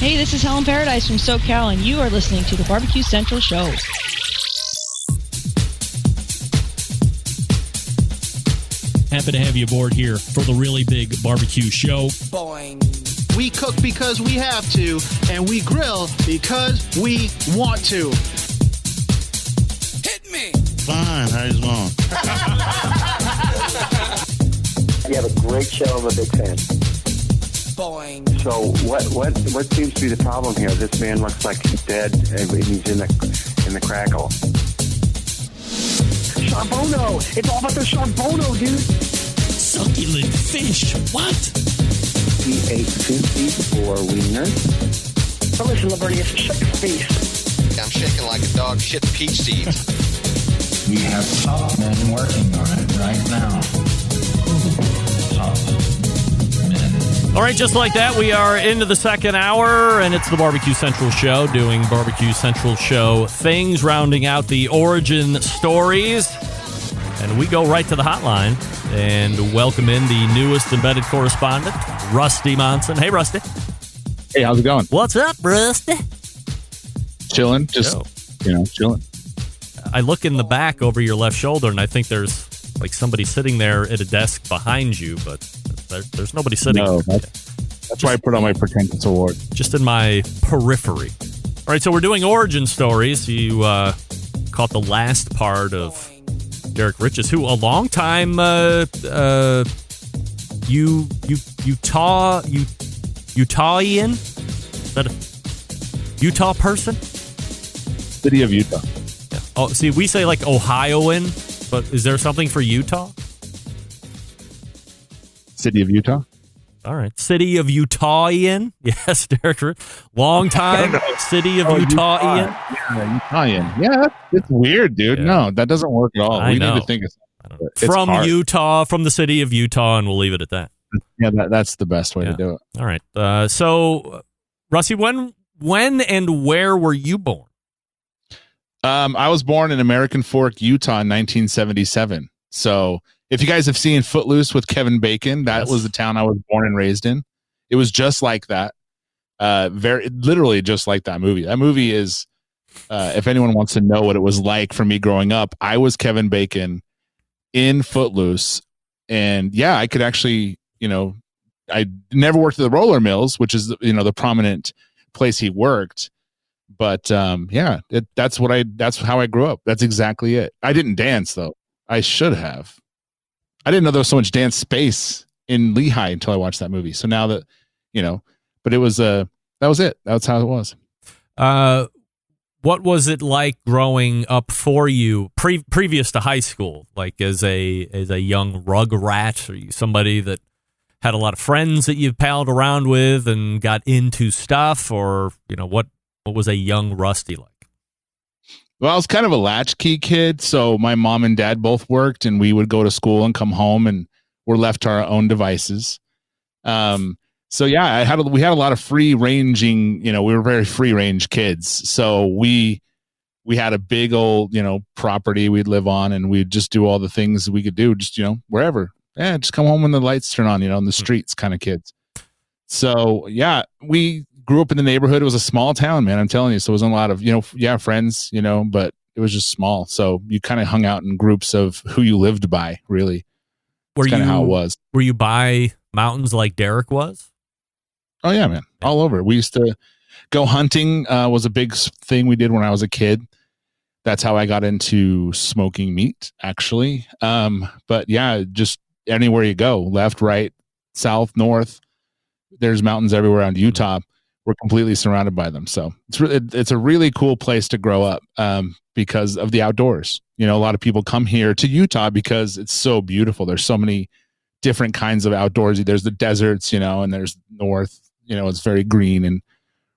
Hey, this is Helen Paradise from SoCal, and you are listening to the BBQ Central Show. Happy to have you aboard here for the really big barbecue show. Boing. We cook because we have to, and we grill because we want to. Hit me. Fine, how's it going? You have a great show. I'm a big fan. Boing. So what seems to be the problem here? This man looks like he's dead, and he's in the crackle. Charbono! It's all about the charbono, dude! Succulent fish. What? He ate 54 wieners. So listen, Lavernius, shut your face. I'm shaking like a dog shit peach seeds. We have top men working on it right now. Top men. All right, just like that, we are into the second hour, and it's the Barbecue Central Show, doing Barbecue Central Show things, rounding out the origin stories. And we go right to the hotline and welcome in the newest embedded correspondent, Rusty Monson. Hey, Rusty. Hey, how's it going? What's up, Rusty? Chilling, just, chilling. I look in the back over your left shoulder, and I think there's like somebody sitting there at a desk behind you, but there's nobody sitting there. That's why I put on my pretentious award. Just in my periphery. All right, so we're doing origin stories. You caught the last part of Derek Riches, who a long time Utahian? Is that a Utah person? City of Utah. Yeah. Oh, see, we say like Ohioan, but is there something for Utah? City of Utah. All right. City of Utahian. Yes, Derek. Long time. City of Utahian. Yeah, Utahian. Yeah, it's weird, dude. Yeah. No, that doesn't work at all. We need to think of something. From Utah, from the city of Utah, and we'll leave it at that. Yeah, that's the best way to do it. All right. So, Rusty, when and where were you born? I was born in American Fork, Utah in 1977. So if you guys have seen Footloose with Kevin Bacon, that was the town I was born and raised in. It was just like that. Literally just like that movie. That movie is, if anyone wants to know what it was like for me growing up, I was Kevin Bacon in Footloose. And yeah, I could actually, I never worked at the roller mills, which is, the prominent place he worked. But that's how I grew up. That's exactly it. I didn't dance though. I should have. I didn't know there was so much dance space in Lehigh until I watched that movie. So now that, but it was, that was it. That's how it was. What was it like growing up for you previous to high school? Like as a young rug rat, or somebody that had a lot of friends that you palled around with and got into stuff, or, what was a young Rusty like? Well, I was kind of a latchkey kid, so my mom and dad both worked, and we would go to school and come home, and we're left to our own devices. So yeah, we had a lot of free ranging. We were very free range kids, so we had a big old property we'd live on, and we'd just do all the things we could do, just wherever. Yeah, just come home when the lights turn on. In the streets, kind of kids. So yeah, we grew up in the neighborhood. It was a small town, man. I'm telling you. So it wasn't a lot of, friends, but it was just small. So you kind of hung out in groups of who you lived by, really. That's kind of how it was. Were you by mountains like Derek was? Oh yeah, man. All over. We used to go hunting, was a big thing we did when I was a kid. That's how I got into smoking meat, actually. But yeah, just anywhere you go, left, right, south, north, there's mountains everywhere around Utah. We're completely surrounded by them. So it's a really cool place to grow up because of the outdoors. A lot of people come here to Utah because it's so beautiful. There's so many different kinds of outdoors. There's the deserts, and there's north, it's very green and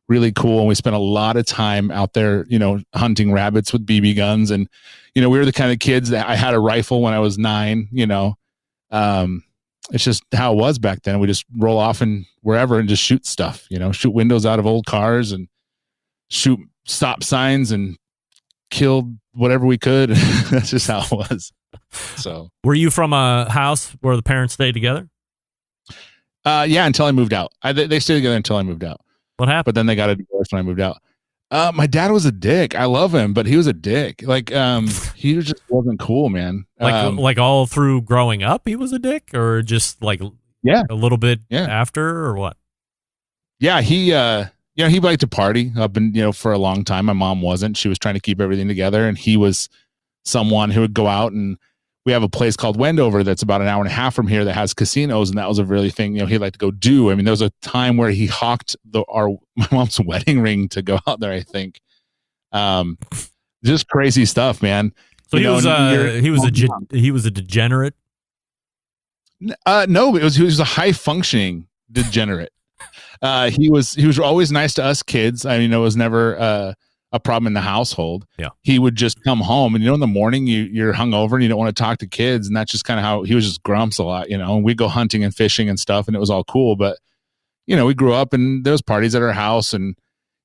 really cool. And we spent a lot of time out there, hunting rabbits with BB guns. And, we were the kind of kids that I had a rifle when I was 9, it's just how it was back then. We just roll off and wherever and just shoot stuff, shoot windows out of old cars and shoot stop signs and kill whatever we could. That's just how it was. So, were you from a house where the parents stayed together? Yeah, until I moved out. They stayed together until I moved out. What happened? But then they got a divorce when I moved out. My dad was a dick. I love him, but he was a dick. Like, he just wasn't cool, man. Like all through growing up, he was a dick, or just like a little bit after, or what? Yeah, he he liked to party up and for a long time. My mom wasn't. She was trying to keep everything together, and he was someone who would go out, and we have a place called Wendover that's about an hour and a half from here that has casinos, and that was a really thing he'd like to go do. I mean, there was a time where he hawked my mom's wedding ring to go out there, I think. Just crazy stuff, man. So he was a degenerate. No, he was a high functioning degenerate. He was always nice to us kids. I mean, it was never a problem in the household. Yeah. He would just come home, and in the morning you're hungover and you don't want to talk to kids, and that's just kind of how he was. Just grumps a lot, and we'd go hunting and fishing and stuff, and it was all cool. But we grew up, and there was parties at our house, and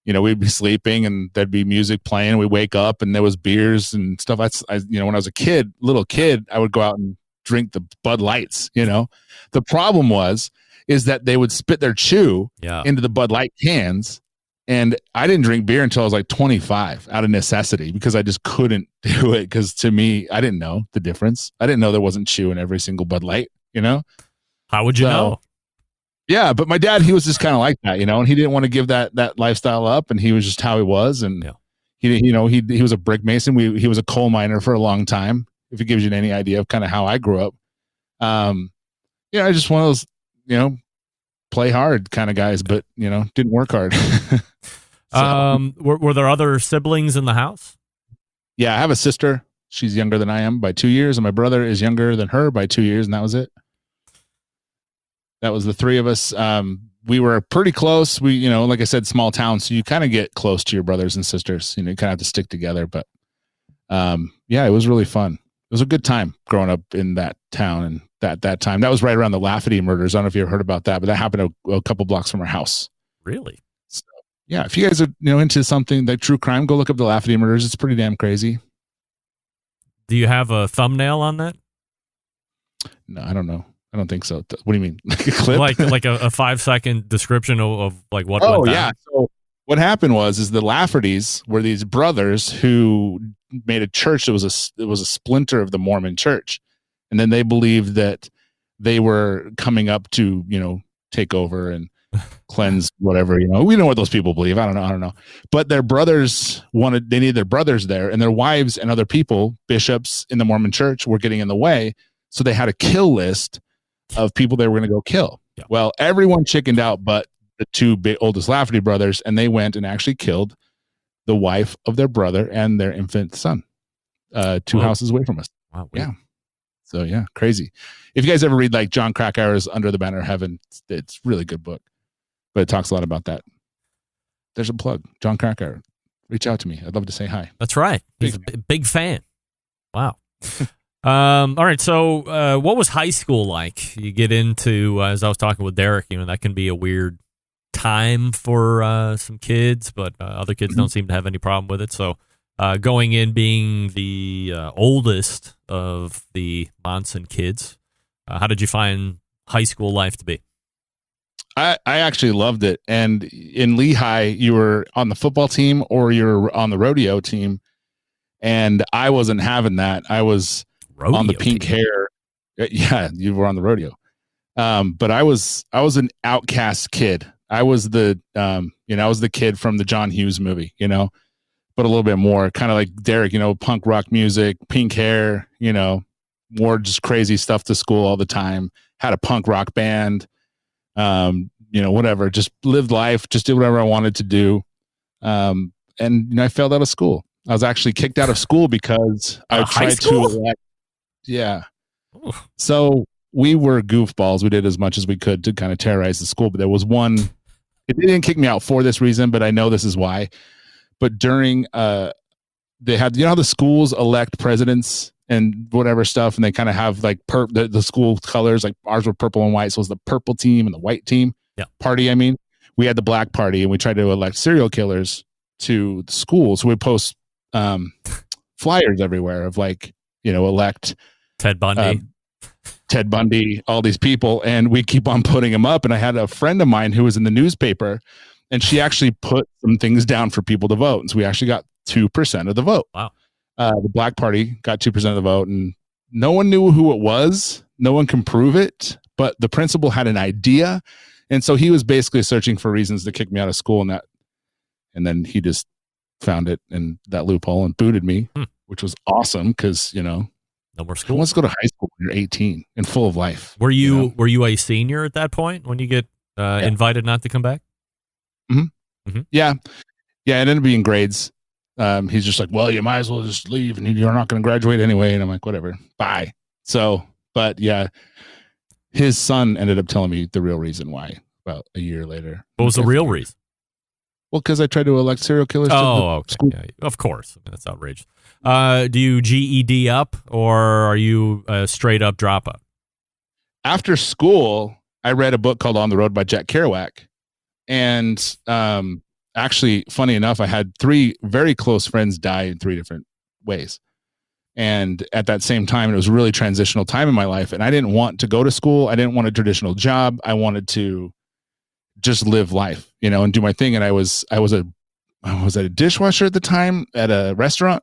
we'd be sleeping and there'd be music playing. We wake up and there was beers and stuff. When I was a little kid, I would go out and drink the Bud Lights. The problem is that they would spit their chew into the Bud Light cans. And I didn't drink beer until I was like 25 out of necessity, because I just couldn't do it. Because to me, I didn't know the difference. I didn't know there wasn't chew in every single Bud Light, How would you know? Yeah, but my dad, he was just kind of like that, and he didn't want to give that lifestyle up, and he was just how he was. And he was a brick mason. He was a coal miner for a long time, if it gives you any idea of kind of how I grew up. I just one of those, play hard kind of guys, but didn't work hard. Were there other siblings in the house? Yeah, I have a sister. She's younger than I am by 2 years, and my brother is younger than her by 2 years, and that was it. That was the three of us. We were pretty close. We, like I said, small town, so you kind of get close to your brothers and sisters. You kind of have to stick together. But it was really fun. It was a good time growing up in that town, and that time. That was right around the Lafferty murders. I don't know if you ever heard about that, but that happened a couple blocks from our house. Really? So, yeah, if you guys are into something like true crime, go look up the Lafferty murders. It's pretty damn crazy. Do you have a thumbnail on that? No, I don't know. I don't think so. What do you mean? Like a clip? Like a 5-second description of like what went down? Yeah. So what happened is the Laffertys were these brothers who made a church that was a splinter of the Mormon church. And then they believed that they were coming up to, take over and cleanse whatever, we know what those people believe. I don't know. But their brothers they needed their brothers there, and their wives and other people, bishops in the Mormon church, were getting in the way. So they had a kill list of people they were going to go kill. Yeah. Well, everyone chickened out, but the two oldest Lafferty brothers, and they went and actually killed the wife of their brother and their infant son, 2 houses away from us. Wow. Yeah. So yeah, crazy. If you guys ever read like John Krakauer's Under the Banner of Heaven, it's a really good book, but it talks a lot about that. There's a plug. John Krakauer. Reach out to me. I'd love to say hi. That's right. He's a big fan. Wow. All right. So what was high school like? You get into, as I was talking with Derek, that can be a weird time for some kids, but other kids don't seem to have any problem with it. So going in, being the oldest of the Monson kids, how did you find high school life to be? I actually loved it. And in Lehigh, you were on the football team or you're on the rodeo team. And I wasn't having that. I was on the pink hair. Yeah, you were on the rodeo. But I was an outcast kid. I was the kid from the John Hughes movie, but a little bit more kind of like Derek, punk rock music, pink hair, wore just crazy stuff to school all the time, had a punk rock band, whatever, just lived life, just did whatever I wanted to do. And I failed out of school. I was actually kicked out of school because I tried to elect. Yeah. Ooh. So we were goofballs. We did as much as we could to kind of terrorize the school, but there was one, it didn't kick me out for this reason, but I know this is why. But during, they had, how the schools elect presidents and whatever stuff, and they kind of have like the school colors, like ours were purple and white. So it was the purple team and the white team party. I mean, we had the black party, and we tried to elect serial killers to the school. So we post flyers everywhere of like, elect Ted Bundy, all these people, and we keep on putting them up. And I had a friend of mine who was in the newspaper, And she actually put some things down for people to vote. And so we actually got 2% of the vote. Wow. The Black Party got 2% of the vote, and no one knew who it was. No one can prove it, but the principal had an idea. And so he was basically searching for reasons to kick me out of school, and then he just found it in that loophole and booted me, which was awesome because, no more school. Let's go to high school when you're 18 and full of life. Were you a senior at that point when you get invited not to come back? Yeah. It ended up being grades. He's just like, well, you might as well just leave and you're not going to graduate anyway. And I'm like, whatever, bye. So, but yeah, his son ended up telling me the real reason why about a year later. What was the real reason? Well, because I tried to elect serial killers. Okay. Yeah, of course. I mean, that's outrageous. Do you GED up or are you a straight up dropout? After school, I read a book called On the Road by Jack Kerouac. And actually, funny enough, I had 3 very close friends die in 3 different ways. And at that same time, it was a really transitional time in my life. And I didn't want to go to school. I didn't want a traditional job. I wanted to just live life, and do my thing. And I was a dishwasher at the time at a restaurant,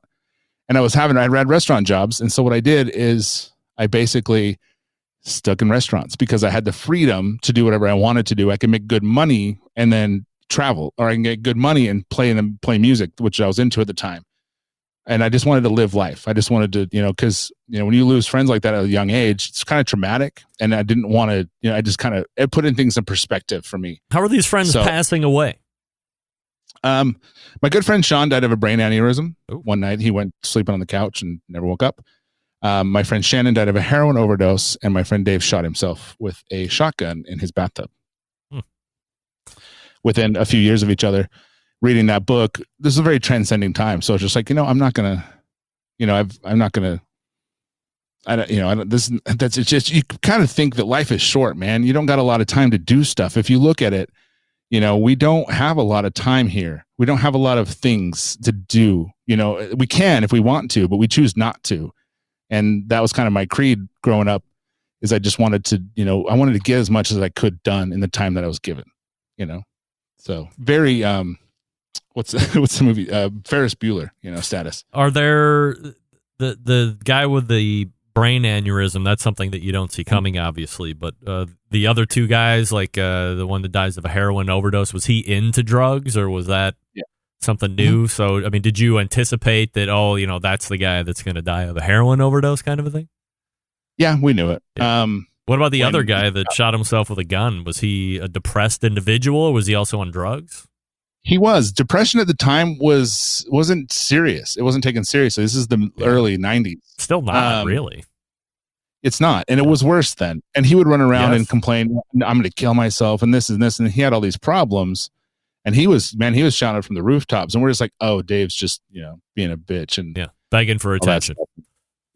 and I had restaurant jobs. And so what I did is I basically stuck in restaurants because I had the freedom to do whatever I wanted to do. I can make good money and then travel, or I can get good money and play music, which I was into at the time. And I just wanted to live life. I just wanted to, because, when you lose friends like that at a young age, it's kind of traumatic. And I didn't want to, I just it put in things in perspective for me. How are these friends passing away? My good friend Sean died of a brain aneurysm. One night. He went sleeping on the couch and never woke up. My friend Shannon died of a heroin overdose, and my friend Dave shot himself with a shotgun in his bathtub. Within a few years of each other. Reading that book, this is a very transcending time. So it's just like, I'm not gonna, I'm not gonna, that's it's just, you kind of think that life is short, man. You don't got a lot of time to do stuff. If you look at it, we don't have a lot of time here. We don't have a lot of things to do. We can if we want to, but we choose not to. And that was kind of my creed growing up, is I just wanted to, I wanted to get as much as I could done in the time that I was given, So very, what's the movie? Ferris Bueller, status. Are there the guy with the brain aneurysm? That's something that you don't see coming, obviously. But the other 2 guys, like the one that dies of a heroin overdose, was he into drugs or was that something new? So, I mean, did you anticipate that? Oh, that's the guy that's going to die of a heroin overdose, kind of a thing. Yeah, we knew it. Yeah. What about the other guy that shot himself with a gun? Was he a depressed individual or was he also on drugs? He was. Depression at the time wasn't serious. It wasn't taken seriously. This is the early 90s. Still not really. It's not. And it was worse then. And he would run around and complain, I'm going to kill myself and this and this. And he had all these problems. And he was shouting from the rooftops. And we're just like, oh, Dave's just, being a bitch. And begging for attention.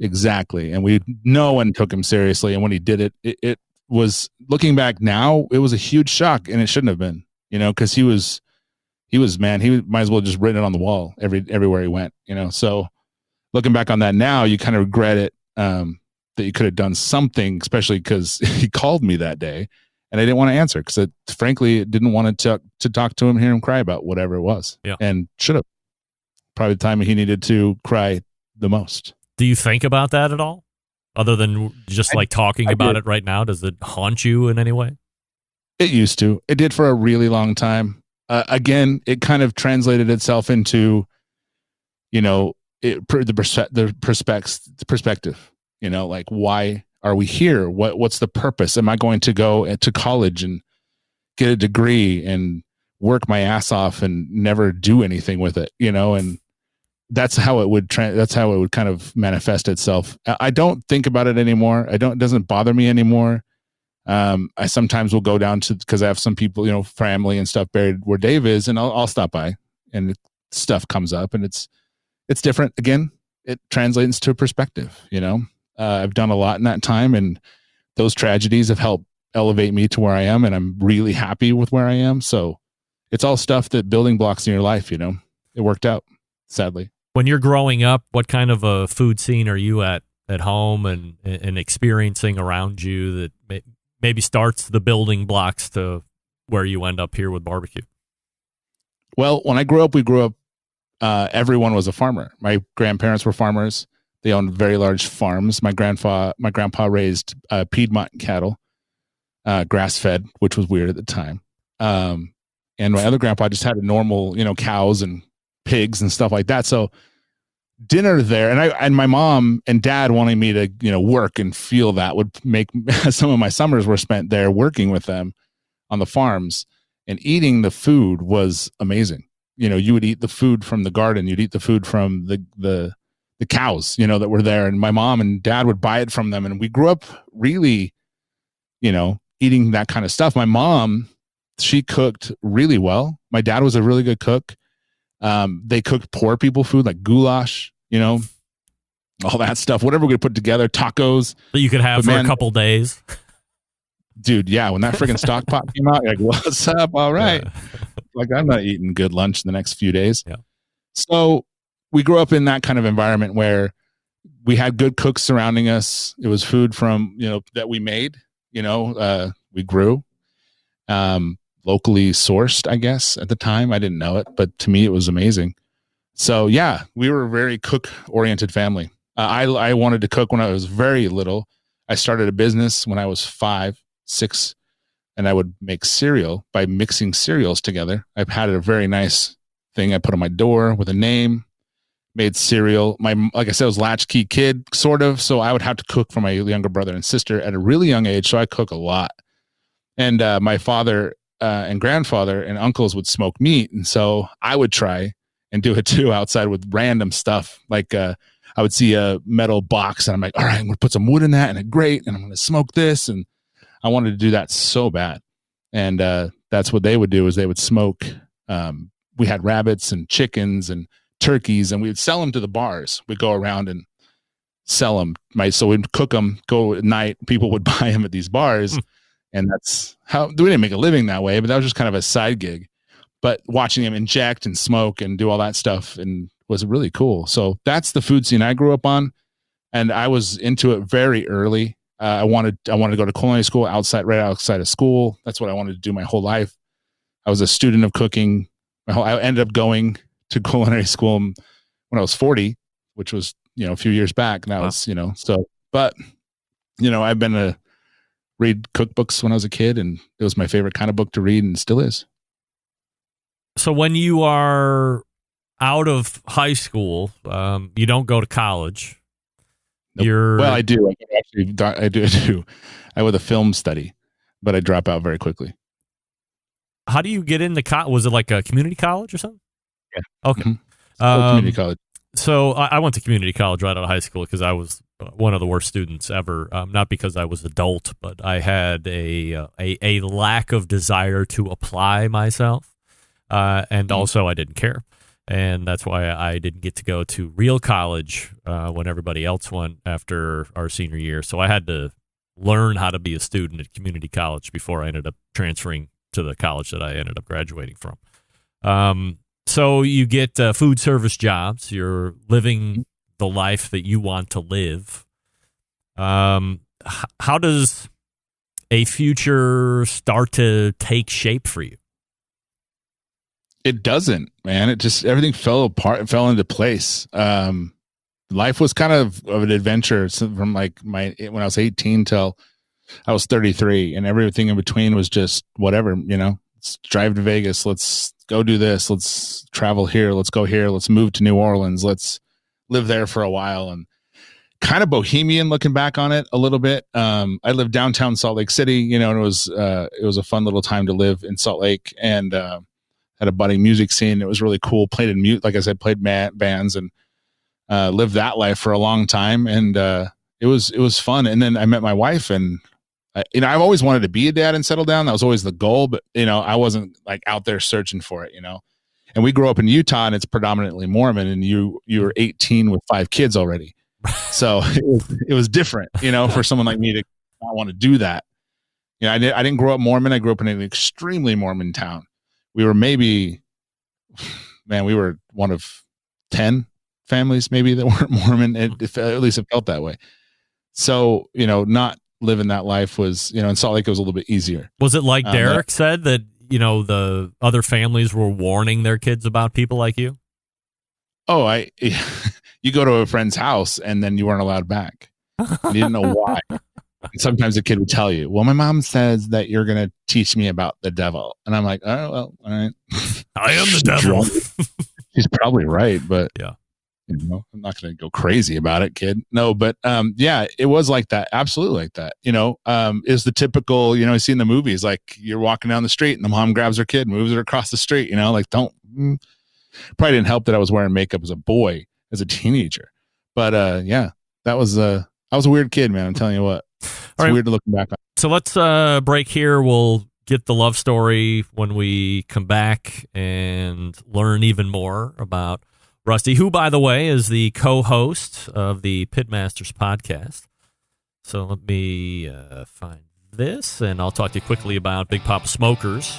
Exactly. And no one took him seriously. And when he did it was, looking back now, it was a huge shock. And it shouldn't have been, because he might as well have just written it on the wall everywhere he went, So looking back on that now, you kind of regret it, that you could have done something, especially because he called me that day and I didn't want to answer because frankly, didn't want to talk to him, hear him cry about whatever it was. Yeah. And should have. Probably the time he needed to cry the most. Do you think about that at all? Other than just talking about it right now? Does it haunt you in any way? It used to. It did for a really long time. Again, it kind of translated itself into, the perspective, like, why are we here? What's the purpose? Am I going to go to college and get a degree and work my ass off and never do anything with it? And that's how it would kind of manifest itself. I don't think about it anymore. It doesn't bother me anymore. I sometimes will go down to, because I have some people, family and stuff buried where Dave is, and I'll stop by and stuff comes up and it's different. Again, it translates to perspective. I've done a lot in that time, and those tragedies have helped elevate me to where I am, and I'm really happy with where I am. So it's all stuff that building blocks in your life, it worked out, sadly. When you're growing up, what kind of a food scene are you at home and experiencing around you that maybe starts the building blocks to where you end up here with barbecue? Well, when I grew up, everyone was a farmer. My grandparents were farmers. They owned very large farms. My grandpa raised Piedmont cattle, grass-fed, which was weird at the time. And my other grandpa just had a normal, cows and pigs and stuff like that. So dinner there, and my mom and dad wanting me to, work and feel that would make some of my summers were spent there working with them on the farms, and eating the food was amazing. You would eat the food from the garden. You'd eat the food from the cows, that were there. And my mom and dad would buy it from them. And we grew up really, eating that kind of stuff. My mom, she cooked really well. My dad was a really good cook. They cooked poor people food like goulash, all that stuff, whatever we could put together, tacos. That you could have a couple days. Dude, yeah, when that friggin' stock pot came out, you're like, what's up? All right. Yeah. Like, I'm not eating good lunch the next few days. Yeah. So we grew up in that kind of environment where we had good cooks surrounding us. It was food from, that we made, we grew, locally sourced, I guess, at the time. I didn't know it, but to me, it was amazing. So yeah, we were a very cook-oriented family. I wanted to cook when I was very little. I started a business when I was 5, 6, and I would make cereal by mixing cereals together. I've had a very nice thing I put on my door with a name, made cereal. Like I said, I was a latchkey kid, sort of, so I would have to cook for my younger brother and sister at a really young age, so I cook a lot. And my father and grandfather and uncles would smoke meat, and so I would try and do it too outside with random stuff. Like I would see a metal box, and I'm like, all right, I'm going to put some wood in that and a grate, and I'm going to smoke this, and I wanted to do that so bad. And that's what they would do, is they would smoke. We had rabbits and chickens and turkeys, and we would sell them to the bars. We'd go around and sell them. So we'd cook them, go at night. People would buy them at these bars. And that's how we didn't make a living that way, but that was just kind of a side gig. But watching them inject and smoke and do all that stuff and was really cool. So that's the food scene I grew up on. And I was into it very early. I wanted to go to culinary school right outside of school. That's what I wanted to do my whole life. I was a student of cooking. I ended up going to culinary school when I was 40, which was, a few years back. Now it's, but I've been read cookbooks when I was a kid, and it was my favorite kind of book to read, and still is. So when you are out of high school, you don't go to college. Nope. Well, I do. I do. I went to film study, but I drop out very quickly. How do you get into college? Was it like a community college or something? Yeah. Okay. Community college. So I went to community college right out of high school because I was one of the worst students ever. Not because I was adult, but I had a lack of desire to apply myself, and also I didn't care, and that's why I didn't get to go to real college when everybody else went after our senior year. So I had to learn how to be a student at community college before I ended up transferring to the college that I ended up graduating from. So you get food service jobs. You're living the life that you want to live. How does a future start to take shape for you? It doesn't, man. It just, everything fell apart, it fell into place. Life was kind of an adventure from like when I was 18 till I was 33, and everything in between was just whatever, let's drive to Vegas. Let's go do this. Let's travel here. Let's go here. Let's move to New Orleans. Let's live there for a while. And kind of bohemian looking back on it a little bit. I lived downtown Salt Lake City, and it was a fun little time to live in Salt Lake, and had a budding music scene. It was really cool. Played in mute, like I said, played bands, and lived that life for a long time. And it was fun. And then I met my wife, and I've always wanted to be a dad and settle down. That was always the goal, but I wasn't like out there searching for it, And we grew up in Utah, and it's predominantly Mormon, and you were 18 with 5 kids already. So it was different, for someone like me to not want to do that. I didn't grow up Mormon. I grew up in an extremely Mormon town. We were we were one of 10 families maybe that weren't Mormon. At least it felt that way. So, not living that life was, in Salt Lake, it was a little bit easier. Was it like Derek said, that the other families were warning their kids about people like you? Oh, you go to a friend's house and then you weren't allowed back. You didn't know why. And sometimes a kid would tell you, well, my mom says that you're going to teach me about the devil. And I'm like, oh, well, all right. I am the devil. She's probably right, but yeah, I'm not going to go crazy about it, kid. No, but yeah, it was like that. Absolutely like that. Is the typical, you see in the movies, like you're walking down the street and the mom grabs her kid, moves her across the street, like probably didn't help that I was wearing makeup as a boy, as a teenager. But yeah, I was a weird kid, man. I'm telling you what. It's weird to look back on. So let's break here. We'll get the love story when we come back and learn even more about Rusty, who, by the way, is the co-host of the Pitmasters podcast. So let me find this, and I'll talk to you quickly about Big Poppa Smokers,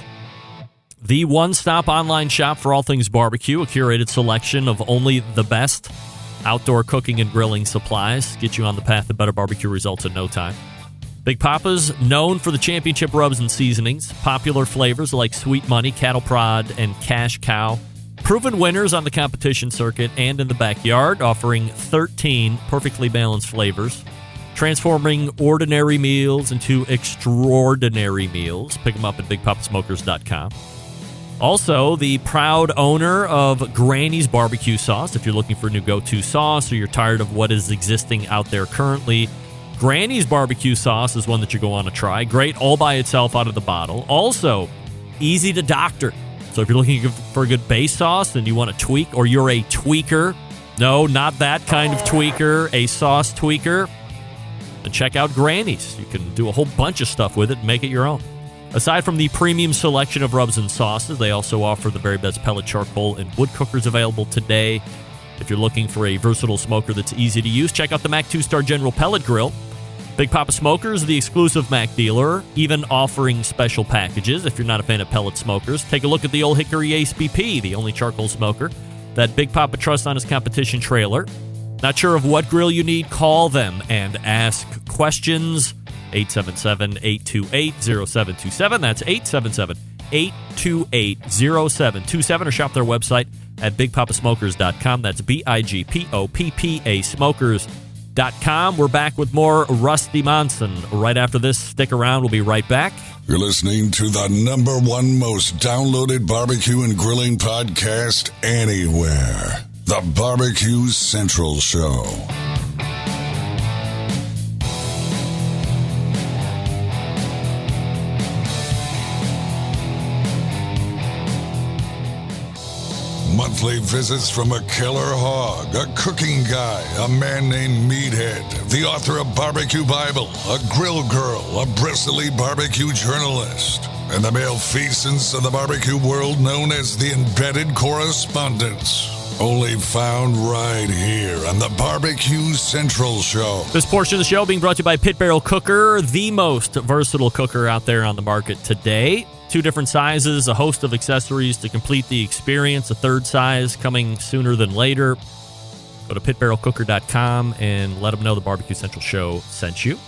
the one-stop online shop for all things barbecue, a curated selection of only the best outdoor cooking and grilling supplies. Get you on the path to better barbecue results in no time. Big Poppa's known for the championship rubs and seasonings, popular flavors like Sweet Money, Cattle Prod, and Cash Cow. Proven winners on the competition circuit and in the backyard, offering 13 perfectly balanced flavors, transforming ordinary meals into extraordinary meals. Pick them up at BigPoppaSmokers.com. Also, the proud owner of Granny's Barbecue Sauce. If you're looking for a new go-to sauce or you're tired of what is existing out there currently, Granny's Barbecue Sauce is one that you go on to try. Great all by itself out of the bottle. Also, easy to doctor. So if you're looking for a good base sauce and you want to tweak, or you're a tweaker, no, not that kind of tweaker, a sauce tweaker, then check out Granny's. You can do a whole bunch of stuff with it and make it your own. Aside from the premium selection of rubs and sauces, they also offer the very best pellet, charcoal, and wood cookers available today. If you're looking for a versatile smoker that's easy to use, check out the Mac 2-Star General Pellet Grill. Big Poppa Smokers, the exclusive Mac dealer, even offering special packages. If you're not a fan of pellet smokers, take a look at the Old Hickory Ace BP, the only charcoal smoker that Big Poppa trusts on his competition trailer. Not sure of what grill you need? Call them and ask questions. 877-828-0727. That's 877-828-0727. Or shop their website at BigPoppaSmokers.com. That's BIGPOPPA Smokers.com. We're back with more Rusty Monson right after this. Stick around. We'll be right back. You're listening to the #1 most downloaded barbecue and grilling podcast anywhere. The Barbecue Central Show. Monthly visits from a killer hog, a cooking guy, a man named Meathead, the author of Barbecue Bible, a grill girl, a bristly barbecue journalist, and the malfeasance of the barbecue world known as the Embedded Correspondents. Only found right here on the Barbecue Central Show. This portion of the show being brought to you by Pit Barrel Cooker, the most versatile cooker out there on the market today. 2 different sizes, a host of accessories to complete the experience, a third size coming sooner than later. Go to pitbarrelcooker.com and let them know the Barbecue Central Show sent you.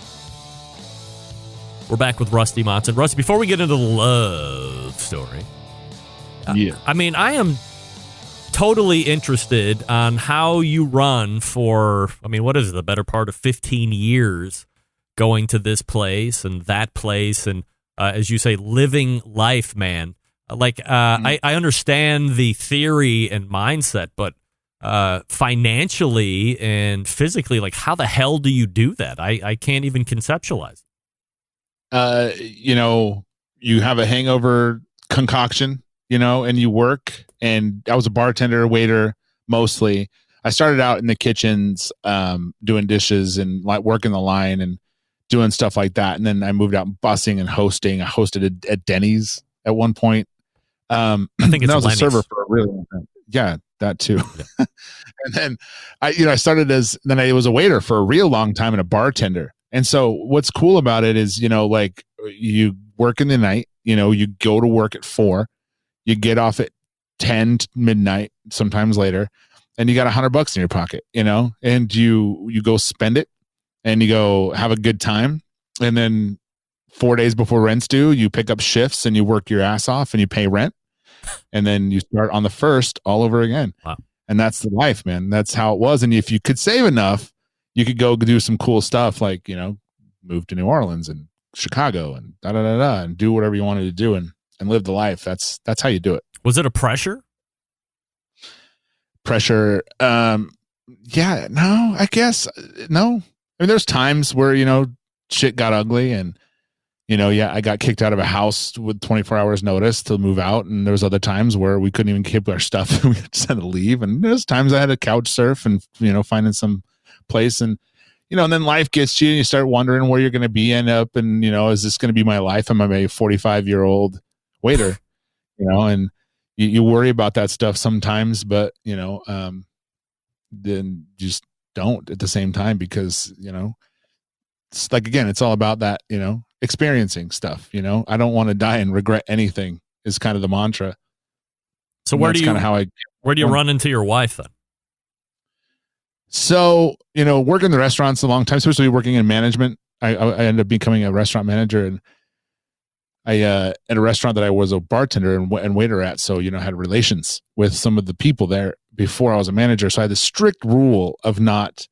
We're back with Rusty Monson. Rusty, before we get into the love story, yeah, I mean, I am totally interested on how you run for, what is it, the better part of 15 years going to this place and that place and, as you say, living life, man. I understand the theory and mindset, but financially and physically, how the hell do you do that? I can't even conceptualize. You have a hangover concoction, and you work. And I was a bartender, waiter, mostly. I started out in the kitchens, doing dishes and working the line and doing stuff like that. And then I moved out bussing and hosting. I hosted at Denny's at one point. I think it's I was a server for a really long time. Yeah, that too. Yeah. And then I started then I was a waiter for a real long time and a bartender. And so what's cool about it is, you work in the night, you go to work at 4, you get off at 10 midnight, sometimes later, and you got $100 in your pocket, and you go spend it and you go have a good time. And then 4 days before rent's due, you pick up shifts and you work your ass off and you pay rent. And then you start on the 1st all over again. Wow. And that's the life, man. That's how it was. And if you could save enough, you could go do some cool stuff like, move to New Orleans and Chicago and and do whatever you wanted to do and live the life. That's how you do it. Was it a pressure? Pressure. Yeah, no, I guess no. I mean, there's times where, shit got ugly and, I got kicked out of a house with 24 hours notice to move out. And there was other times where we couldn't even keep our stuff. We just had to leave. And there's times I had to couch surf and, finding some place and, and then life gets you and you start wondering where you're going to end up. And, is this going to be my life? Am I a 45-year-old waiter? And you worry about that stuff sometimes, but, then just don't at the same time because, it's like, again, it's all about that, experiencing stuff, I don't want to die and regret anything is kind of the mantra. So where do you run into your wife then? So, working in the restaurants a long time, especially working in management, I ended up becoming a restaurant manager and I, at a restaurant that I was a bartender and waiter at. So, had relations with some of the people there before I was a manager. So I had this strict rule of not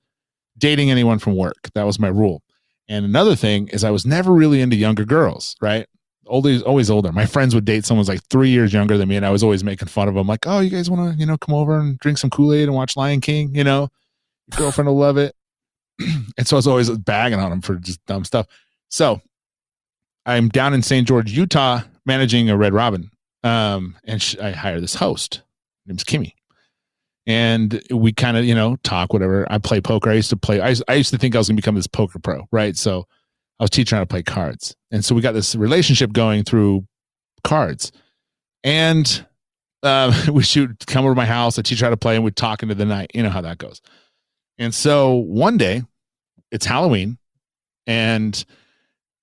dating anyone from work. That was my rule. And another thing is I was never really into younger girls, right? Always older. My friends would date someone who's like 3 years younger than me. And I was always making fun of them. Like, oh, you guys want to, come over and drink some Kool-Aid and watch Lion King? Your girlfriend will love it. And so I was always bagging on them for just dumb stuff. So I'm down in St. George, Utah, managing a Red Robin. And I hired this host. Her name's Kimmy. And we kind of, talk, whatever. I play poker. I used to think I was going to become this poker pro, right? So I was teaching her how to play cards. And so we got this relationship going through cards. And she'd come over to my house. I teach her how to play and we'd talk into the night. You know how that goes. And so one day, it's Halloween and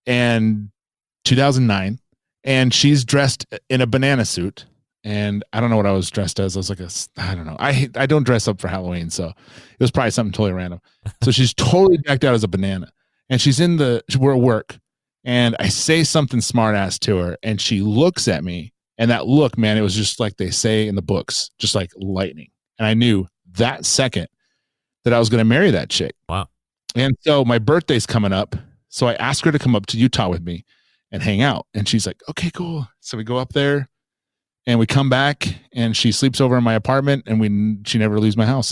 2009, and she's dressed in a banana suit. And I don't know what I was dressed as. I was like, I don't know. I don't dress up for Halloween. So it was probably something totally random. So she's totally decked out as a banana. And we're at work. And I say something smart ass to her. And she looks at me. And that look, man, it was just like they say in the books, just like lightning. And I knew that second that I was going to marry that chick. Wow. And so my birthday's coming up. So I asked her to come up to Utah with me and hang out. And she's like, okay, cool. So we go up there. And we come back, and she sleeps over in my apartment, and she never leaves my house.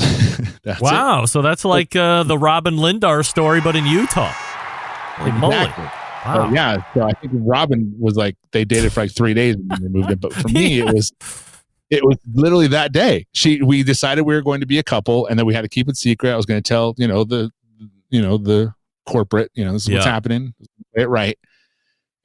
Wow! So that's like the Robin Lindar story, but in Utah. Holy moly! Wow. Yeah. So I think Robin was like they dated for like 3 days and then they moved in. But for me, it was literally that day. We decided we were going to be a couple, and then we had to keep it secret. I was going to tell the corporate, this is what's happening. Play it right.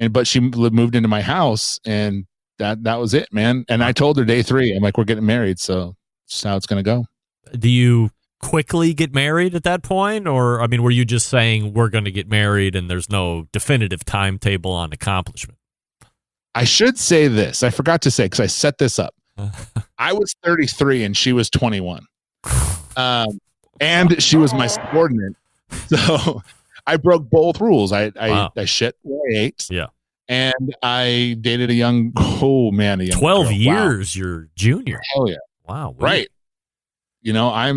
But she moved into my house, and that was it, man. And I told her day 3, I'm like, we're getting married. So that's how it's going to go. Do you quickly get married at that point? Or, I mean, were you just saying we're going to get married and there's no definitive timetable on accomplishment? I should say this. I forgot to say, because I set this up. I was 33 and she was 21. And she was my subordinate. So I broke both rules. I shit where I ate. Yeah. And I dated a young 12 girl. Years, your junior. Hell yeah. Wow. Right. I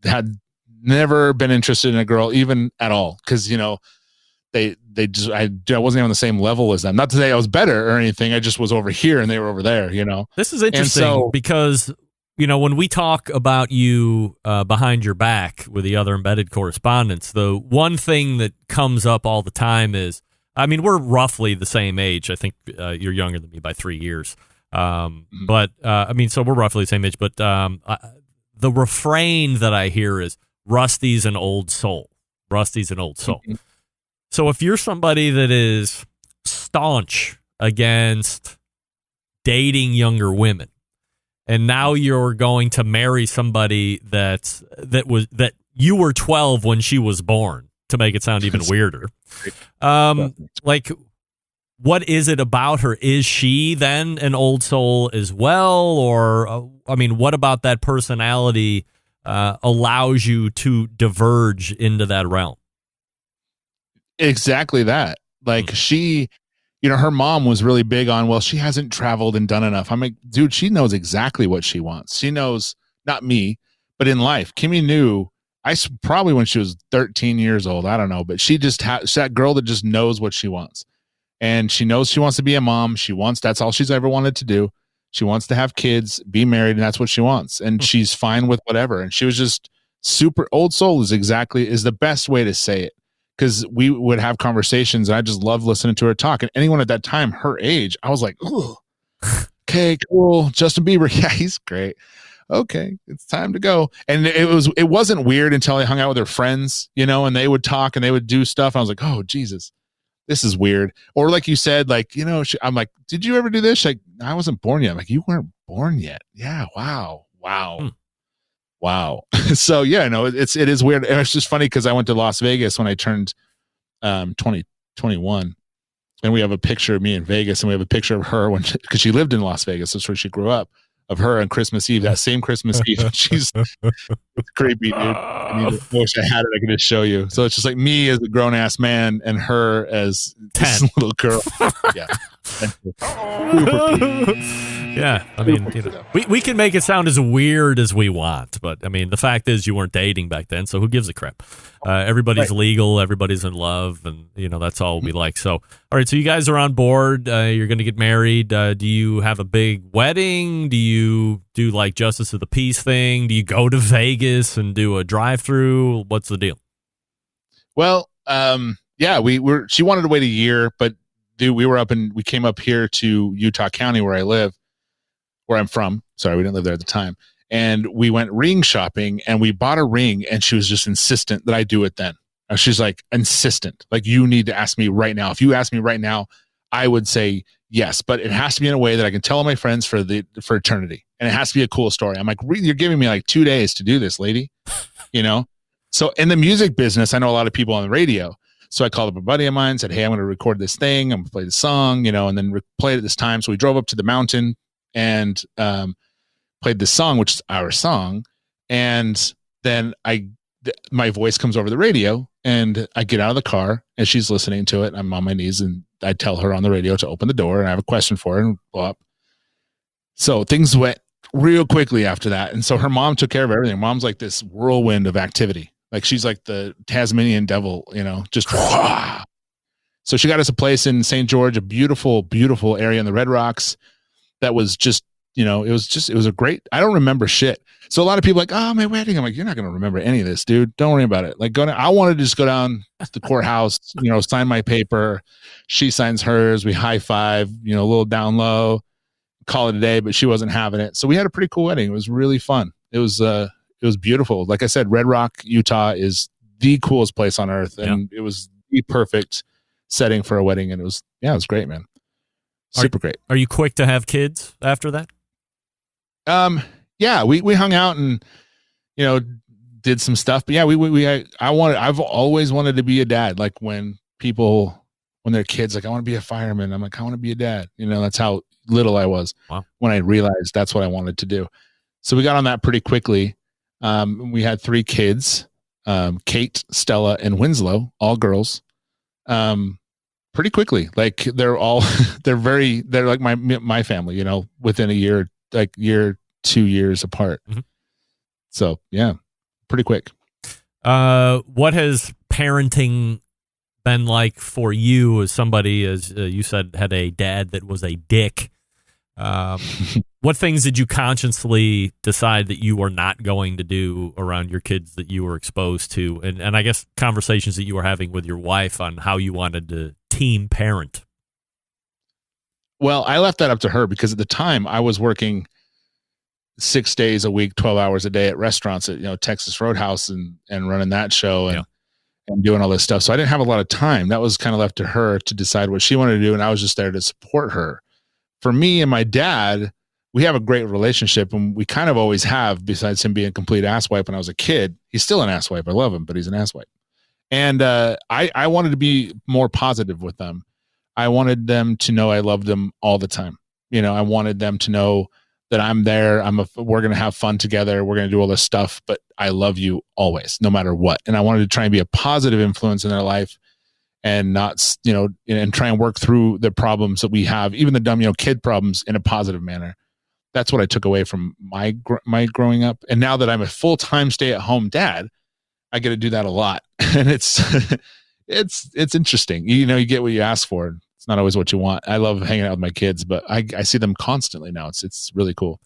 had never been interested in a girl even at all. Cause I wasn't on the same level as them. Not to say I was better or anything. I just was over here and they were over there, This is interesting because, when we talk about you behind your back with the other embedded correspondents, the one thing that comes up all the time is, we're roughly the same age. I think you're younger than me by 3 years. But so we're roughly the same age. But the refrain that I hear is Rusty's an old soul. Rusty's an old soul. Mm-hmm. So if you're somebody that is staunch against dating younger women, and now you're going to marry somebody that you were 12 when she was born, to make it sound even weirder. What is it about her? Is she then an old soul as well? Or, what about that personality allows you to diverge into that realm? Exactly that. Like she, her mom was really big on, well, she hasn't traveled and done enough. I'm like, dude, she knows exactly what she wants. She knows, not me, but in life. Kimmy knew, probably when she was 13 years old, I don't know, but she's that girl that just knows what she wants. And she knows she wants to be a mom. That's all she's ever wanted to do. She wants to have kids, be married, and that's what she wants. And she's fine with whatever. And she was just super old soul is the best way to say it. Because we would have conversations, and I just loved listening to her talk. And anyone at that time, her age, I was like, "Ooh, okay, cool. Justin Bieber, yeah, he's great. Okay, it's time to go." And it wasn't weird until I hung out with her friends, and they would talk and they would do stuff. I was like, "Oh, Jesus, this is weird." Or like you said, like I'm like, "Did you ever do this?" Like, I wasn't born yet. I'm like, "You weren't born yet." Yeah. Wow. Wow. So yeah, no, it is weird. And it's just funny because I went to Las Vegas when I turned 21, and we have a picture of me in Vegas, and we have a picture of her because she lived in Las Vegas. That's where she grew up. Of her on Christmas Eve, that same Christmas Eve. It's creepy, dude. I wish I had it. I could just show you. So it's just like me as a grown ass man and her as this little girl. Yeah. Yeah, I mean, we can make it sound as weird as we want, but I mean, the fact is you weren't dating back then, so who gives a crap? Everybody's legal, everybody's in love, and that's all we like. So, all right, so you guys are on board. You're going to get married. Do you have a big wedding? Do you do like Justice of the Peace thing? Do you go to Vegas and do a drive-through? What's the deal? Well, yeah, she wanted to wait a year, but dude, we came up here to Utah County where I live, where I'm from. Sorry, we didn't live there at the time. And we went ring shopping, and we bought a ring, and she was just insistent that I do it then. She's like, insistent. Like, you need to ask me right now. If you ask me right now, I would say yes, but it has to be in a way that I can tell all my friends for eternity. And it has to be a cool story. I'm like, you're giving me like 2 days to do this, lady. So in the music business, I know a lot of people on the radio. So I called up a buddy of mine, said, "Hey, I'm going to record this thing. I'm going to play the song, and then play it at this time." So we drove up to the mountain and played this song, which is our song. And then my voice comes over the radio, and I get out of the car, and she's listening to it. I'm on my knees, and I tell her on the radio to open the door, and I have a question for her, and blow up. So things went real quickly after that. And so her mom took care of everything. Mom's like this whirlwind of activity. Like, she's like the Tasmanian devil, just. So she got us a place in St. George, a beautiful, beautiful area in the Red Rocks. That was just, it was a great, I don't remember shit. So a lot of people are like, "Oh, my wedding." I'm like, "You're not going to remember any of this, dude. Don't worry about it." Like, I wanted to just go down to the courthouse, sign my paper. She signs hers. We high five, a little down low, call it a day, but she wasn't having it. So we had a pretty cool wedding. It was really fun. It was beautiful. Like I said, Red Rock, Utah is the coolest place on earth. And It was the perfect setting for a wedding. And it was great, man. Super great. Are you quick to have kids after that? Yeah, we hung out and, did some stuff, but yeah, I've always wanted to be a dad. Like when they're kids, like, "I want to be a fireman." I'm like, "I want to be a dad." That's how little I was when I realized that's what I wanted to do. So we got on that pretty quickly. We had 3 kids, Kate, Stella, and Winslow, all girls. Pretty quickly. Like, they're like my family, within a year, 2 years apart. Mm-hmm. So yeah, pretty quick. What has parenting been like for you as somebody, as you said, had a dad that was a dick? What things did you consciously decide that you were not going to do around your kids that you were exposed to? And I guess conversations that you were having with your wife on how you wanted to teen parent. Well, I left that up to her because at the time I was working 6 days a week, 12 hours a day at restaurants at, Texas Roadhouse and running that show and doing all this stuff. So I didn't have a lot of time. That was kind of left to her to decide what she wanted to do. And I was just there to support her. For me and my dad, we have a great relationship, and we kind of always have, besides him being a complete asswipe when I was a kid. He's still an asswipe. I love him, but he's an asswipe. And I wanted to be more positive with them. I wanted them to know I loved them all the time. I wanted them to know that I'm there. We're going to have fun together. We're going to do all this stuff, but I love you always, no matter what. And I wanted to try and be a positive influence in their life and not, and try and work through the problems that we have, even the dumb, kid problems, in a positive manner. That's what I took away from my growing up. And now that I'm a full-time stay-at-home dad, I get to do that a lot. And it's interesting. You get what you ask for. It's not always what you want. I love hanging out with my kids, but I see them constantly now. It's really cool.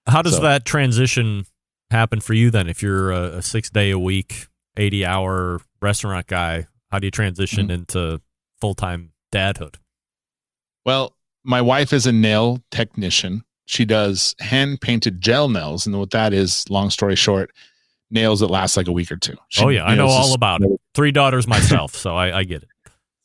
How does that transition happen for you then? If you're a 6-day-a-week, 80-hour restaurant guy, how do you transition into full-time dadhood? Well, my wife is a nail technician. She does hand-painted gel nails, and what that is, long story short, nails that last like a week or two. I know all about it. 3 daughters myself, so I get it.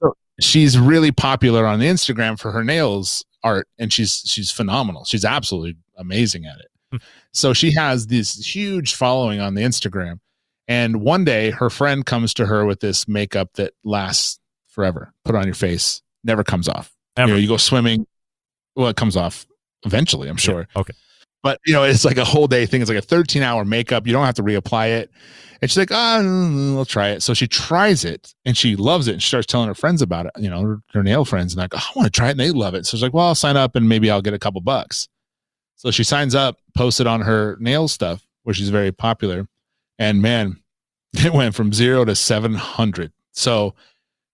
So she's really popular on Instagram for her nails art, and she's phenomenal. She's absolutely amazing at it. So she has this huge following on the Instagram, and one day her friend comes to her with this makeup that lasts forever. Put it on your face, never comes off. Ever. You go swimming, well, it comes off eventually, I'm sure. Yeah, okay. But, it's like a whole day thing. It's like a 13-hour makeup. You don't have to reapply it. And she's like, I'll try it. So she tries it, and she loves it. And she starts telling her friends about it, her nail friends. And like, I want to try it. And they love it. So she's like, well, I'll sign up, and maybe I'll get a couple bucks. So she signs up, posts it on her nail stuff, where she's very popular. And, man, it went from 0 to 700. So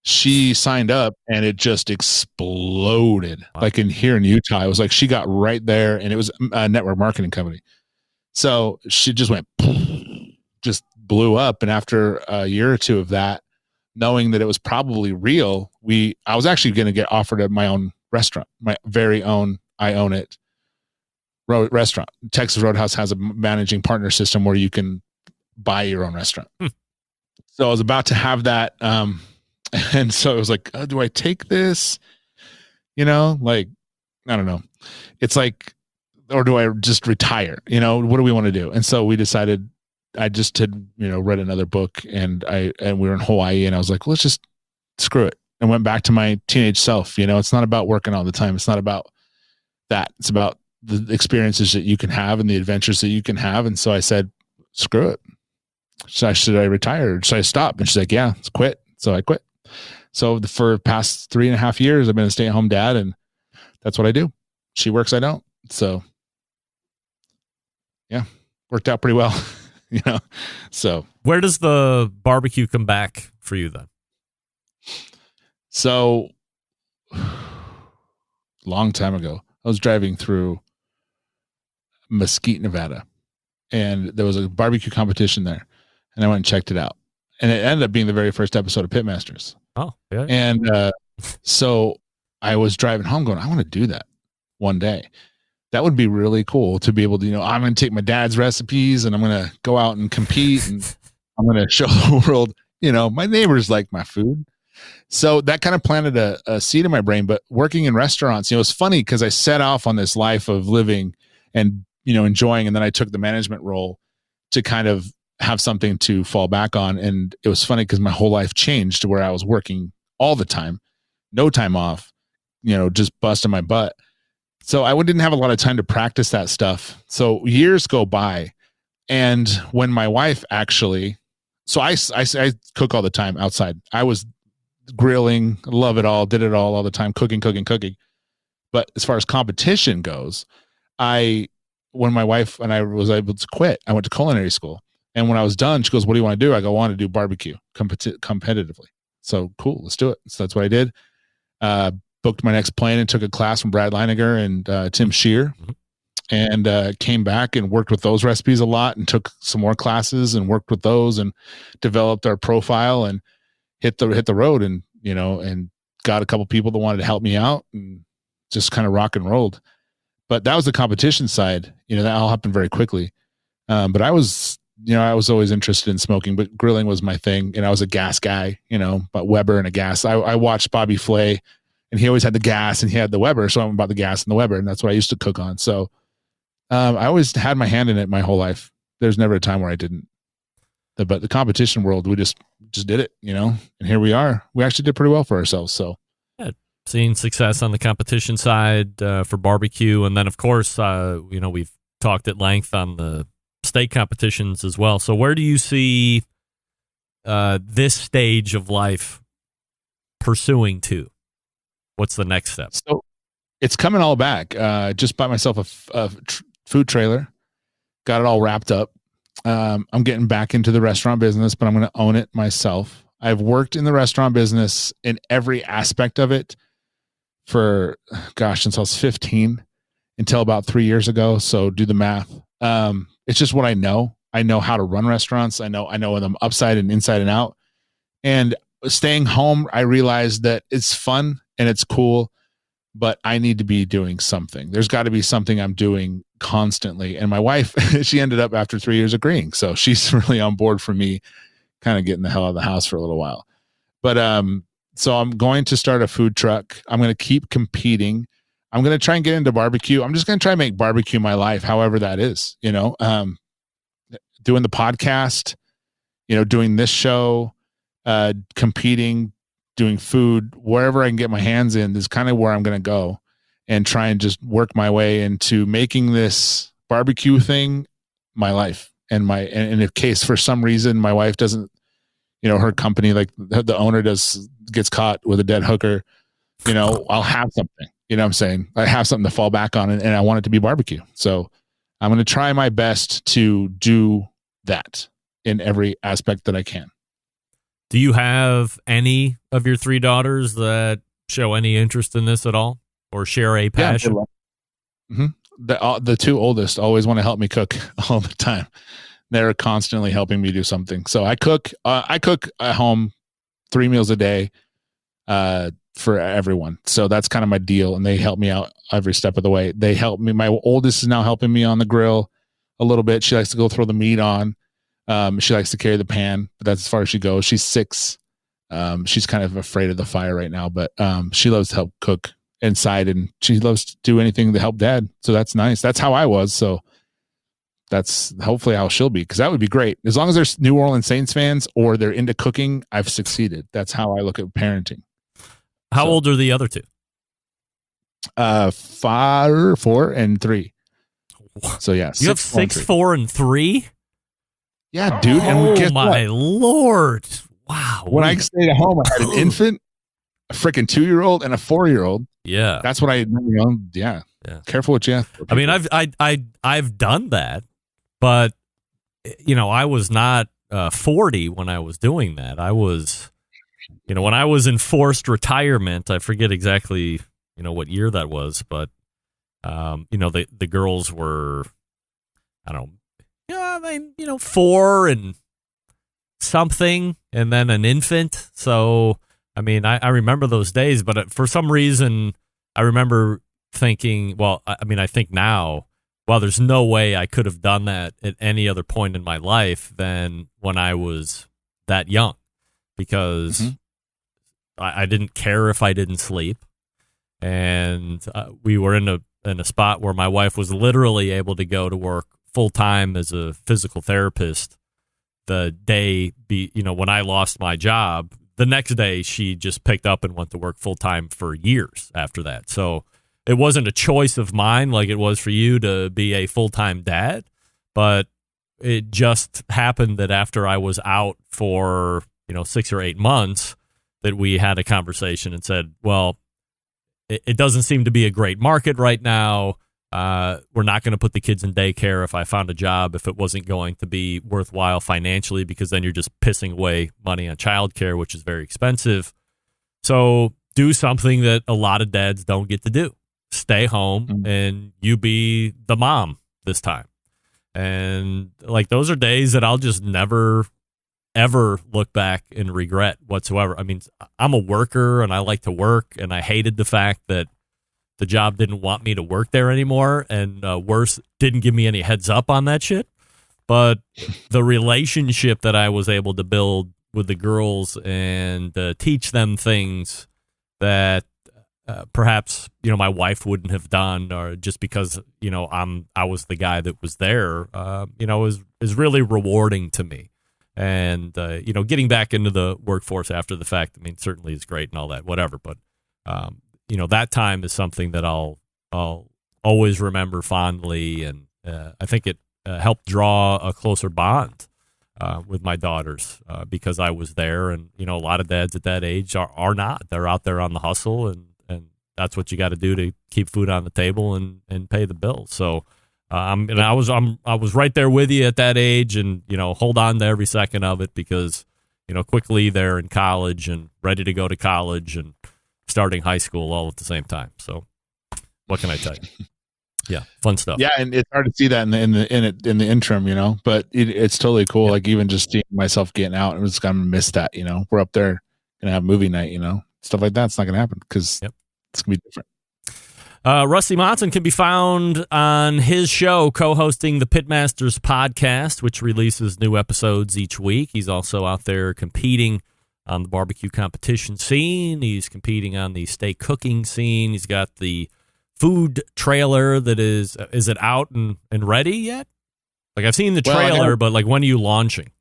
she signed up, and it just exploded. Wow. Like here in Utah, it was like she got right there, and it was a network marketing company. So she just went, just blew up. And after a year or two of that, knowing that it was probably real, I was actually going to get offered at my own restaurant, my very own, I own it restaurant. Texas Roadhouse has a managing partner system where you can buy your own restaurant. So I was about to have that. And so it was like, do I take this? Like, I don't know. It's like, or do I just retire? What do we want to do? And so we decided, I just had, read another book, and we were in Hawaii, and I was like, let's just screw it. And went back to my teenage self. It's not about working all the time. It's not about that. It's about the experiences that you can have and the adventures that you can have. And so I said, screw it. Should I retire? Should I stop? And she's like, yeah, let's quit. So I quit. So for the past 3.5 years, I've been a stay-at-home dad, and that's what I do. She works, I don't. So yeah, worked out pretty well, So where does the barbecue come back for you then? So long time ago, I was driving through Mesquite, Nevada, and there was a barbecue competition there, and I went and checked it out. And it ended up being the very first episode of Pitmasters. Oh, yeah. And so I was driving home going, I want to do that one day. That would be really cool to be able to, I'm going to take my dad's recipes, and I'm going to go out and compete, and I'm going to show the world, my neighbors like my food. So that kind of planted a seed in my brain. But working in restaurants, it's funny because I set off on this life of living and, enjoying. And then I took the management role to kind of have something to fall back on. And it was funny because my whole life changed to where I was working all the time, no time off, just busting my butt. So I didn't have a lot of time to practice that stuff. So years go by. And when my wife actually, so I cook all the time outside. I was grilling, love it all, did it all the time, cooking. But as far as competition goes, when my wife and I was able to quit, I went to culinary school. And when I was done, she goes, what do you want to do? I go, I want to do barbecue competitively. So cool, let's do it. So that's what I did. Booked my next plane and took a class from Brad Leiniger and Tim Shear, and came back and worked with those recipes a lot, and took some more classes and worked with those, and developed our profile, and hit the road, and and got a couple people that wanted to help me out, and just kind of rock and rolled. But that was the competition side. That all happened very quickly. But I was always interested in smoking, but grilling was my thing. And I was a gas guy, but Weber and a gas. I watched Bobby Flay, and he always had the gas and he had the Weber. So I'm about the gas and the Weber, and that's what I used to cook on. So I always had my hand in it my whole life. There's never a time where I didn't. But the competition world, we just did it, and here we are. We actually did pretty well for ourselves. So yeah, seeing success on the competition side for barbecue. And then, of course, we've talked at length on the steak competitions as well. So where do you see this stage of life pursuing too? What's the next step? So it's coming all back. Just bought myself a food trailer, got it all wrapped up. I'm getting back into the restaurant business, but I'm going to own it myself. I've worked in the restaurant business in every aspect of it for, since I was 15 until about 3 years ago. So do the math. It's just what I know. I know how to run restaurants. I know them upside and inside and out. And staying home, I realized that it's fun and it's cool, but I need to be doing something. There's got to be something I'm doing constantly. And my wife, she ended up after 3 years agreeing. So she's really on board for me kind of getting the hell out of the house for a little while. But so I'm going to start a food truck. I'm going to keep competing. I'm going to try and get into barbecue. I'm just going to try and make barbecue my life, however that is, doing the podcast, doing this show, competing, doing food, wherever I can get my hands in is kind of where I'm going to go and try and just work my way into making this barbecue thing my life. And in case for some reason my wife doesn't, her company, like the owner gets caught with a dead hooker, I'll have something, what I'm saying? I have something to fall back on, and I want it to be barbecue. So I'm going to try my best to do that in every aspect that I can. Do you have any of your 3 daughters that show any interest in this at all or share a passion? Yeah, the 2 oldest always want to help me cook all the time. They're constantly helping me do something. So I cook at home 3 meals a day for everyone. So that's kind of my deal. And they help me out every step of the way. They help me. My oldest is now helping me on the grill a little bit. She likes to go throw the meat on. She likes to carry the pan, but that's as far as she goes. She's 6. She's kind of afraid of the fire right now, but she loves to help cook inside, and she loves to do anything to help dad. So that's nice. That's how I was. So that's hopefully how she'll be, because that would be great. As long as they're New Orleans Saints fans or they're into cooking, I've succeeded. That's how I look at parenting. How old are the other 2? 5, 4, and 3. So yeah, you have 6, 4, and 3. Yeah, dude. And my Lord! Wow. When I stayed at home, I had an infant, a freaking 2-year-old, and a 4-year-old. Yeah, that's what I. Yeah. Careful what you ask for. I mean, I've done that, but I was not 40 when I was doing that. I was, when I was in forced retirement. I forget exactly what year that was, but the girls were, I don't know. Yeah, I mean, 4 and something, and then an infant. So, I mean, I remember those days, but for some reason, I remember thinking, well, I mean, I think now, well, there's no way I could have done that at any other point in my life than when I was that young, because I didn't care if I didn't sleep, and we were in a spot where my wife was literally able to go to work full time as a physical therapist the day when I lost my job. The next day she just picked up and went to work full time for years after that. So it wasn't a choice of mine like it was for you to be a full time dad, but it just happened that after I was out for 6 or 8 months that we had a conversation and said, well, it doesn't seem to be a great market right now. We're not going to put the kids in daycare if I found a job, if it wasn't going to be worthwhile financially, because then you're just pissing away money on childcare, which is very expensive. So do something that a lot of dads don't get to do. Stay home and you be the mom this time. And like, those are days that I'll just never, ever look back and regret whatsoever. I mean, I'm a worker and I like to work, and I hated the fact that the job didn't want me to work there anymore, and worse, didn't give me any heads up on that shit. But the relationship that I was able to build with the girls and teach them things that perhaps my wife wouldn't have done, or just because I was the guy that was there, is really rewarding to me. And getting back into the workforce after the fact, I mean, certainly is great and all that, whatever. But that time is something that I'll always remember fondly, and I think it helped draw a closer bond with my daughters because I was there. And, you know, a lot of dads at that age are not. They're out there on the hustle, and that's what you got to do to keep food on the table and pay the bills. So, and I was right there with you at that age, and, you know, hold on to every second of it because, you know, quickly they're in college and ready to go to college and starting high school all at the same time. So what can I tell you? Yeah, fun stuff. Yeah, and it's hard to see that in the interim, you know. But it's totally cool. Like even just seeing myself getting out, I'm just gonna miss that. You know, we're up there gonna have movie night. You know, stuff like that's not gonna happen because it's gonna be different. Rusty Monson can be found on his show, co-hosting the Pitmasters podcast, which releases new episodes each week. He's also out there competing on the barbecue competition scene. He's competing on the steak cooking scene. He's got the food trailer that is it out and ready yet? Like I've seen the trailer, but like when are you launching?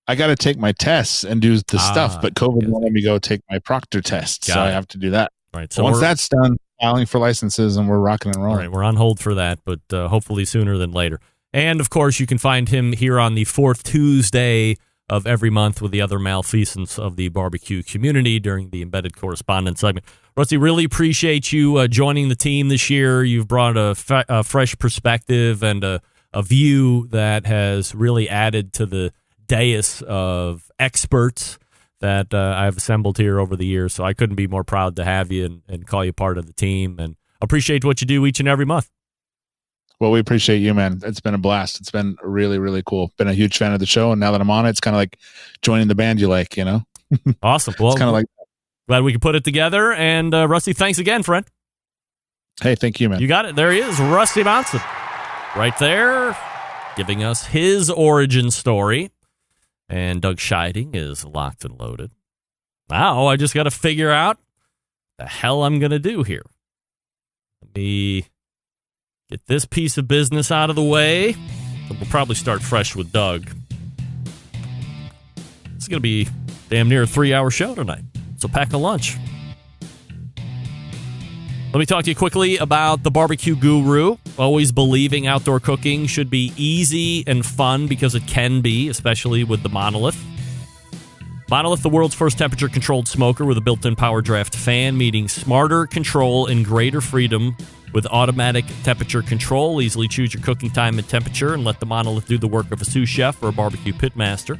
I got to take my tests and do the stuff, but COVID won't let me go take my proctor test, so I have to do that. Right. So once that's done, filing for licenses, and we're rocking and rolling. All right, we're on hold for that, but hopefully sooner than later. And of course, you can find him here on the fourth Tuesday of every month with the other malfeasance of the barbecue community during the Embedded Correspondents segment. Rusty, really appreciate you joining the team this year. You've brought a fresh perspective and a view that has really added to the dais of experts that I've assembled here over the years. So I couldn't be more proud to have you and call you part of the team, and appreciate what you do each and every month. Well, we appreciate you, man. It's been a blast. It's been really, really cool. Been a huge fan of the show, and now that I'm on it, it's kind of like joining the band you like, you know? Awesome. Well, it's kind of like glad we could put it together. And Rusty, thanks again, friend. Hey, thank you, man. You got it. There he is, Rusty Monson, right there, giving us his origin story. And Doug Scheiding is locked and loaded. Now I just got to figure out the hell I'm going to do here. Let me get this piece of business out of the way. We'll probably start fresh with Doug. It's going to be damn near a 3-hour show tonight. So pack a lunch. Let me talk to you quickly about the BBQ Guru. Always believing outdoor cooking should be easy and fun because it can be, especially with the Monolith. Monolith, the world's first temperature-controlled smoker with a built-in power draft fan, meaning smarter control and greater freedom with automatic temperature control. Easily choose your cooking time and temperature and let the Monolith do the work of a sous chef or a barbecue pitmaster.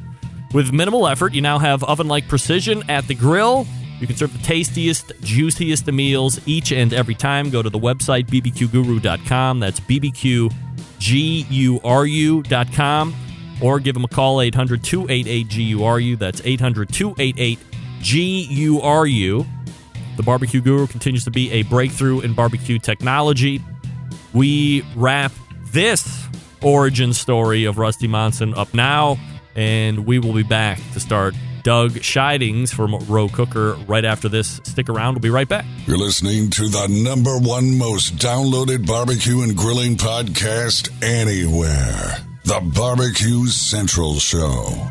With minimal effort, you now have oven-like precision at the grill. You can serve the tastiest, juiciest of meals each and every time. Go to the website, bbqguru.com. That's bbqguru.com. Or give them a call, 800-288-GURU. That's 800-288-GURU. The BBQ Guru continues to be a breakthrough in barbecue technology. We wrap this origin story of Rusty Monson up now, and we will be back to start Doug Scheiding's from Row Cooker right after this. Stick around. We'll be right back. You're listening to the #1 most downloaded barbecue and grilling podcast anywhere. The Barbecue Central Show.